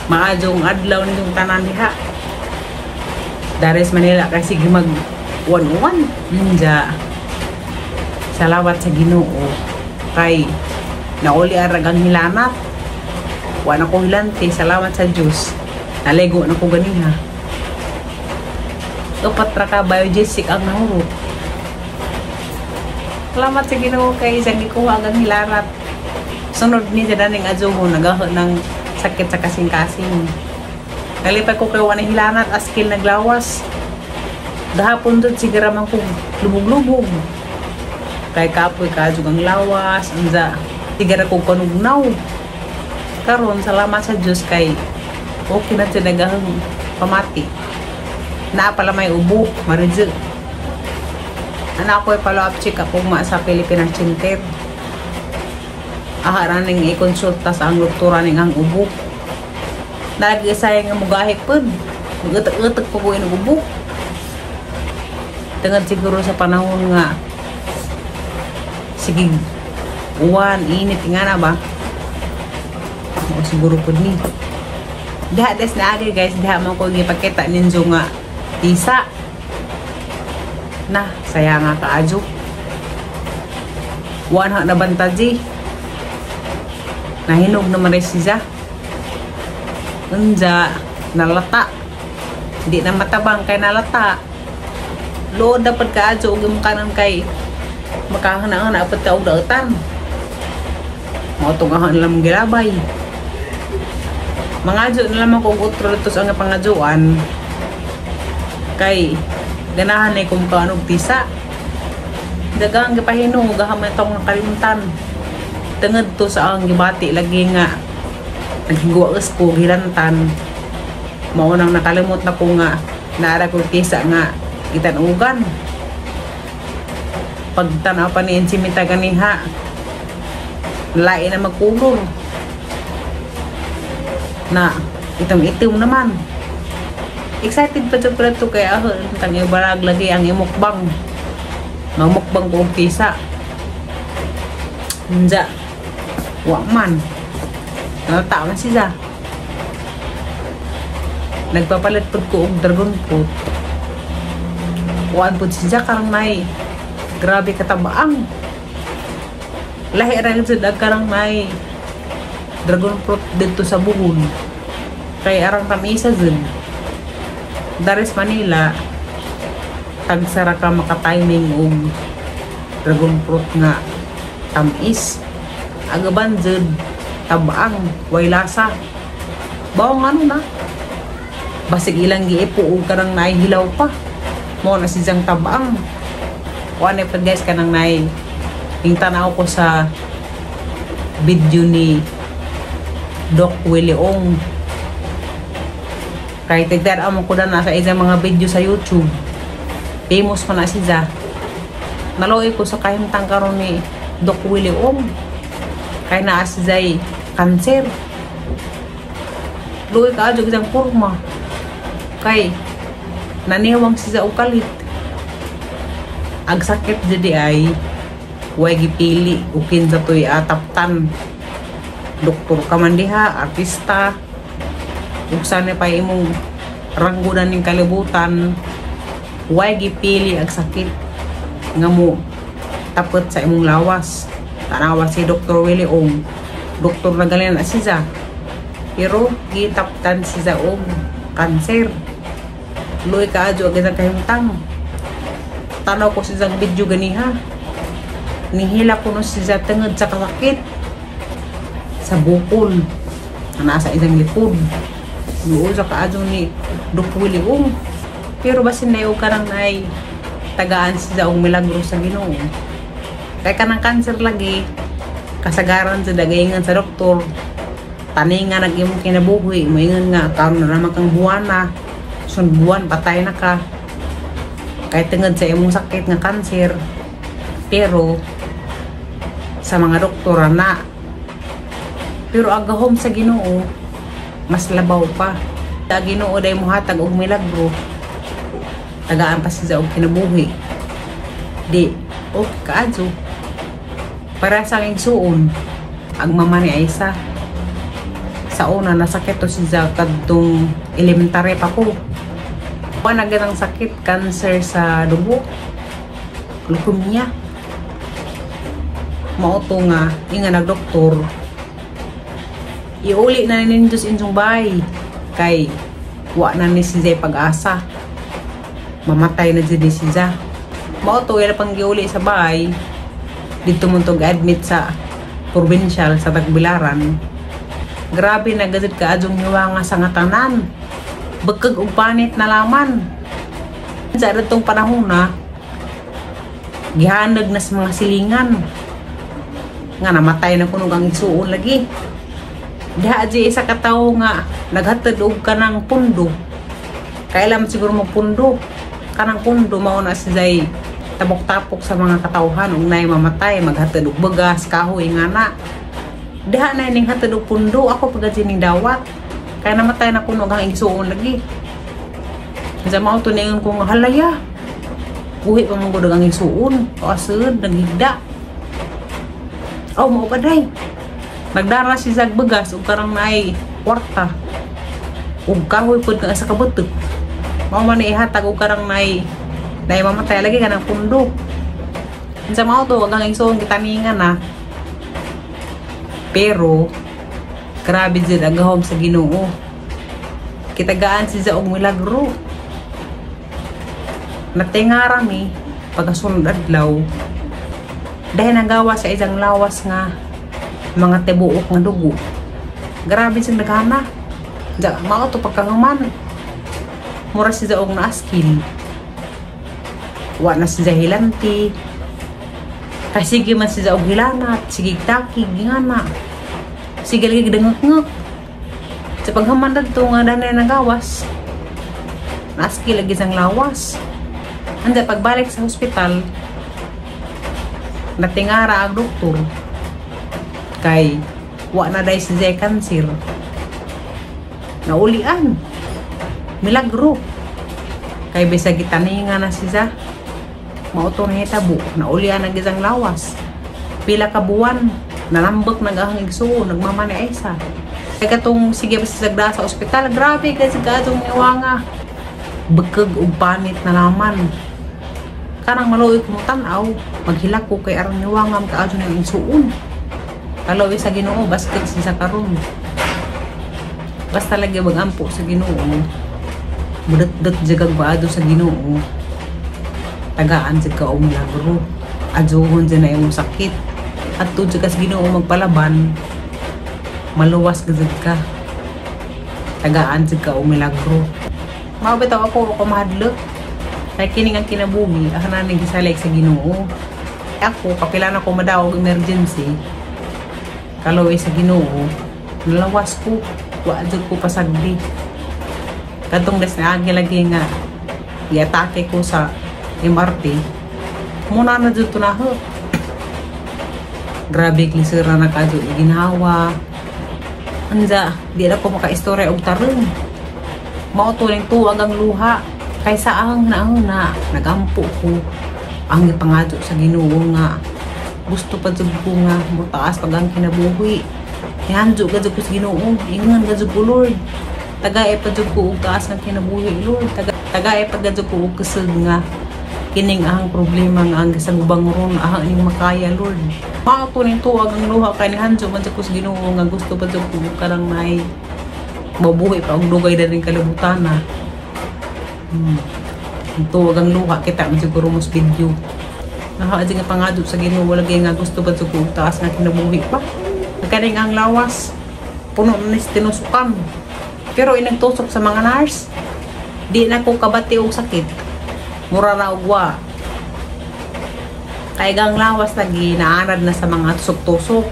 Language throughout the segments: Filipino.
maadjong adlaw ninyong tanan diha. Dares Manila kasi mag uwan-uwan ninja. Salawat sa Ginoo kay nauli arag ang hilanat. Wa na ko hilante, salamat sa Dios. Nalego na ko ganiha. Upat ra ka biogesic ang nahurot. Salamat sa Ginoo kay isang gikuha ang hilanat. Sunod ni sa daning adyo mo nagaho ng sakit sa kasing-kasing. Nalipay ko kay wa na hilanat askil naglawas. Gahapon dun sigara man ko lubog-lubog. Kay kapoy kadyo ang lawas, unsa sigara ko kanugnaw. Karon salamat sa Dios kay okay na siya nagahang pamati. Na pala may ubo, maridyo. Anak ko ay follow-up check up ma sa Pilipinas Center. Aharan ning i-konsulta sa ang doktora ning ang ubo. Nag-isayang nga mugahik pud. Mag-utak-utak po ko yung ubo. Tengad siguro sa panahon nga sige uwan, init nga na ba? O siguro po ni. Diha des na agi guys, diha man ko gipakita ninyo nga tisa. Na, saya nga kaadyo. Wan ha na bantaji. Nahinog naman rin siya. Unja, nalata. Hindi na matabang kay nalata. Lood dapat kaadyo ug imong kanan kay makahanaan na apat ka og daotan. Mao tong ahan lang gilabay. Mangadyo na lamang kung utro ito sa nga pangadyoan kay ganahan ay kung kaanog tisa. Dagang gipahinog gahamay tong nakalimutan. Tenged to sa ang gibati lagi nga naghigawas ko hilantan. Mao nang nakalimot na ko nga naara ko tisa nga gitanugan. Pagtanaw pa ni Enchimita ganiha lain na magkulor na itim-itim naman. Excited pa sa pala ito kaya tang ibarag lagi ang imukbang mamukbang ko og tisa. Nja wa man nalataw na siya. Nagpapalit po ko og dragon fruit. Waan po siya karang may grabe katabaang. Lahi rin sa dagkarang may dragon fruit dito sa buhon. Kaya arang tamisa dun. Dares Manila, tagsara ka makatiming og dragon fruit nga tamis. Agaban dun, tabaang, way lasa. Bawang ano na. Basig ilang giipo og karang naihilaw pa. Mo na si Jang tabaang. Wane pa guys kanang nai yung tanaw ko sa video ni Doc Willie Ong. Kaya tigdaan mo ko na nasa isang mga video sa YouTube. Famous pa na siya. Naloy ko sa kahimtang karon ni Doc Willie Ong. Kaya naa siya cancer. Luoy ka adyo isang porma. Kay naniwang siya og kalit. Ag sakit jadi ay way gipili ukin sa toy ataptan. Doktor ka man diha, artista. Ug sana pa imong ranggunan ning kalibutan. Way gipili ag sakit nga mo tapot sa imong lawas. Tanawa si Dr. Willie Ong. Doktor na galing na siya. Pero gitaptan siya og cancer. Luoy ka adyo ag isang kahimtang. Tanaw ko siya video ganiha. Nihila ko no siya tenged sa kasakit sa bukol na nasa isang likod. Luo sa kaadyo ni Doc Willie Ong. Pero basin na yung karang ay tagaan siya og milagro sa Ginoo. Kaya kanang cancer lagi kasagaran sa dagayngan sa doktor. Tani nga nag-imong kinabuhi, moingon nga karon na naman kang buwana. Sunbuan patay na ka. Kaya tenged sa imong sakit nga cancer. Pero sa mga doktora na. Pero agahom sa Ginoo mas labaw pa. Sa Ginoo day mohatag og milagro. Tagaan pa siya og kinabuhi. Di okay kaadyo. Para sa aking suon ang mama ni Aisa. sa una nasakit to siya kadtong elementary pa ko. Panaganang sakit, cancer sa dugo, leukemia. Mao to nga inga nagdoktor iuli na nindos inyong bahay kay wa na ni siya pag-asa, mamatay na dyan ni siya. Mao to wala pang giuli sa bahay dito mo to admit sa provincial sa Tagbilaran. Grabe na gazet ka adjong niwanga sa nga tanan, bagkag og panit na laman. Sa datong panahon na gihanag na sa mga silingan nga namatay na kuno ang isuon lagi. Diha di isa ka tawo nga naghatod og kanang pundo, kailan siguro magpundo kanang pundo mao na si Zay tabok-tapok sa mga katawhan ug nay mamatay maghatod og bagas kahoy nga na. Diha na ning hatod og pundo ako pagadi ning dawat kay namatay na kuno ang isuon lagi. Sa mao to ningon ko nga halaya buhi pa man gud ang isuon o asud naghigda. Oh mao baday nagdara si Zag bagas ug karang naay kwarta ug kahoy pud nga sa kabutok. Mao man ihatag ug karang naay mamatay lagi kanang pundo. Sa mao to ang isuon gitaningan na. Pero grabe jud ang gahom sa Ginoo. Kitagaan si Zag og milagro. Natingara mi pagkasunod adlaw dahil nagawa sa isang lawas nga mga tibuok nga dugo. Grabe siyang naghana. Mao to pagkahuman. Mura si Zaog na askil. Wa na si Zahilanti. Kay sige man si Zaog hilanat. Sige takig nga na. Sige lagi dengek-ngek. Sa paghuman dito nga danay nagawas. Naaskil lagi sang lawas. Anda pagbalik sa hospital natingara ang doktor kay wa na day si Zay cancer. Naulian milagro kay bisa gitaninga na siya mao to nahitabo naulian ang gisang lawas pila ka buwan nalambok nagahang igsuo nagmamani aysa kay katong sige basta sagda sa ospital grabe kay sa katong niwanga bekeg og panit na naman kanang maluoy ko tan-aw maghilak ko kay aron niwangam kaadto na igsuon kalawi sa Ginoo basket sa karon basta lagi magampo sa Ginoo mudat jagag baado sa Ginoo tagaan jud ka og milagro adjuhon jud na imong sakit adto jud ka sa Ginoo magpalaban maluwas gud ka tagaan jud ka og milagro. Mao bitaw ako mahadlok kay kining ang kinabuhi ana ning gisalay sa Ginoo. Ako kapila na ko madaog emergency kaloy sa Ginoo nalawas ko wa jud ko pasagdi kadtong des na agi lagi nga giatake ko sa MRT muna na jud tunaho grabe kisira na kadto ginhawa anja di na ko maka-istorya og tarong mao tuling tuwag ang luha kaysa ang nauna nagampo ko ang ipangadto sa Ginoo nga gusto pa jud ko nga mutaas pag ang kinabuhi ihanjo ka jud ko sa Ginoo ingon ka jud ko Lord tagae pa jud ko og taas nga kinabuhi Lord tagae pa jud ko og kusog nga kining ahang problema nga ang gisagubang ron ahang ning makaya Lord mao tuning tuwag ang luha kay nihanjo man jud ko sa Ginoo nga gusto pa jud ko karang may mabuhi pa og dugay daring kalibutan na tuwag ang luha kita man siguro mos video nahaadyo nga pangadto sa Ginoo lagi nga gusto pa jud ko og taas nga kinabuhi pa kaning ang lawas puno na tinusukan pero inagtusok sa mga nurse di na ko kabati og sakit mura na og wa kay gang lawas lagi naanad na sa mga tusok-tusok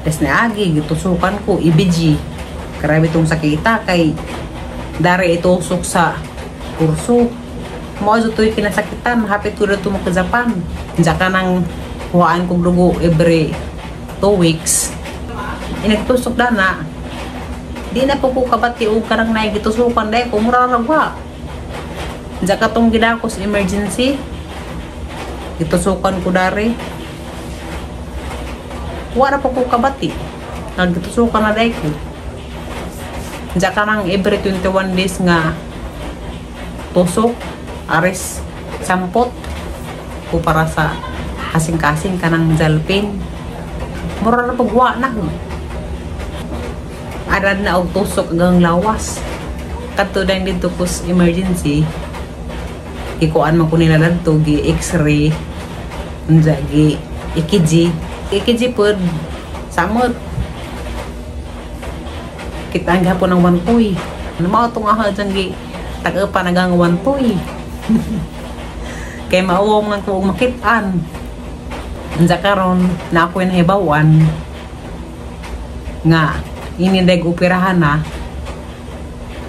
des na agi gitusukan ko IBG grabe tong sakita kay dari itusok sa kurso mo jud toy kinasakitan hapit ko dito mo ka Japan jaka nang kuhaan kong dugo every 2 weeks inagtusok na di na po ko kabati og karang nay gitusukan dai ko mura ra wa jaka tong gidakos emergency gitusukan ko dari wala po ko kabati kag tusukan na day ko. Diya ka nang every 21 days nga tusok, aris, sampot o para sa kasing-kasing ka ng jalpin. Mura na pagwa na. Arad na og tusok hanggang lawas. Kadto dahil dito ko emergency. Ikuan man ko nila dito, gi x-ray, gi EKG. EKG po, samot. Kita ang gapon ng wantoy. Ano mga itong aha dyan gi tag-apa nagang wantoy. Kaya mauwaw nga ko makitaan. Anza karon na ako yung hibawan nga inindag operahan na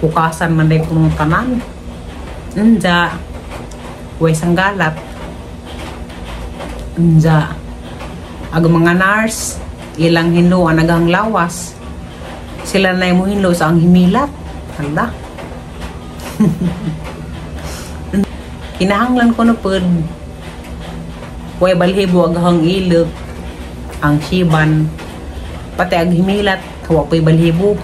bukasan man day kong tanan. Anza way sanggalat. Anza ag mga nurse ilang hinlo ang nagang lawas. Sila na yung hinlo sa ang himilat. Handa. Kinahanglan ko na pod way balhibo aghang ilog ang siban pati ag himilat huwag pa'y balhibo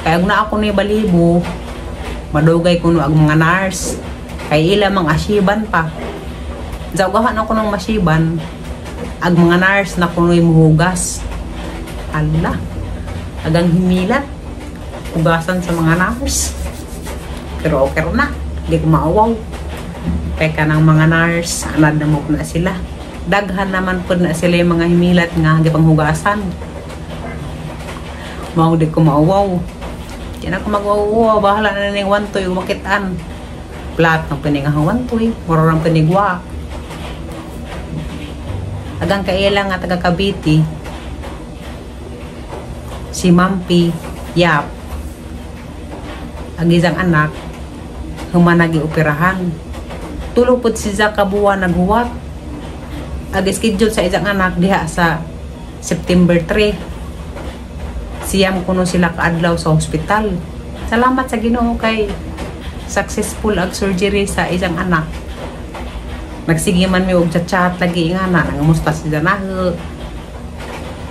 kaya na ako na balhibo madugay ko no ag mga nurse kay ila mang asiban pa zawgahan ako ng masiban ag mga nurse na kuno'y muhugas ala agang himilat hugasan sa mga nurse pero okay na di ko maawaw. Peka ng mga nurse, anad na mo na sila. Daghan naman po na sila yung mga himilat nga hindi pang hugasan. Mao di ko mauwaw. Di na ko mag-uwaw, bahala na ng wantoy, umakitaan. Plat ng piningahang wantoy, mararang pinigwa. Agang kailang nga taga Cavite, si Mampi Yap, ang isang anak, humanagi operahan. Tulupod si Zaka buwan naghuwat. Ag-schedule sa isang anak diha sa September 3. Siyam kuno sila kaadlaw sa hospital. Salamat sa Ginoo kay successful ag surgery sa isang anak. Nagsige man mi og chat lagi nga na nangamusta si Zanahe.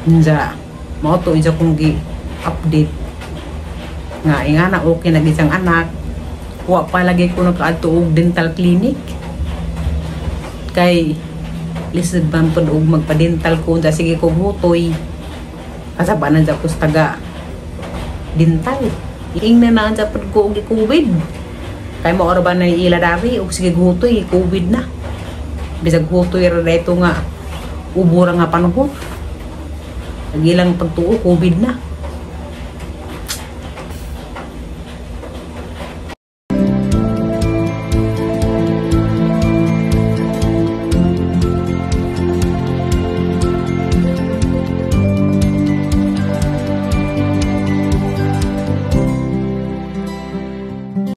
Nja, mao to isa kong gi-update. Nga ingana okay nag isang anak. Wa pa lagi ko nakaadto og dental clinic. Kay lisod man pod og magpa-dental ko unta sige ko hutoy. Kasabanan sa ko taga dental. Ingna na sa pod ko og COVID. Kay mo ora ba na ila dari og sige hutoy COVID na. Bisag hutoy ra dito nga ubura nga panahon. Nagilang pagtuo COVID na.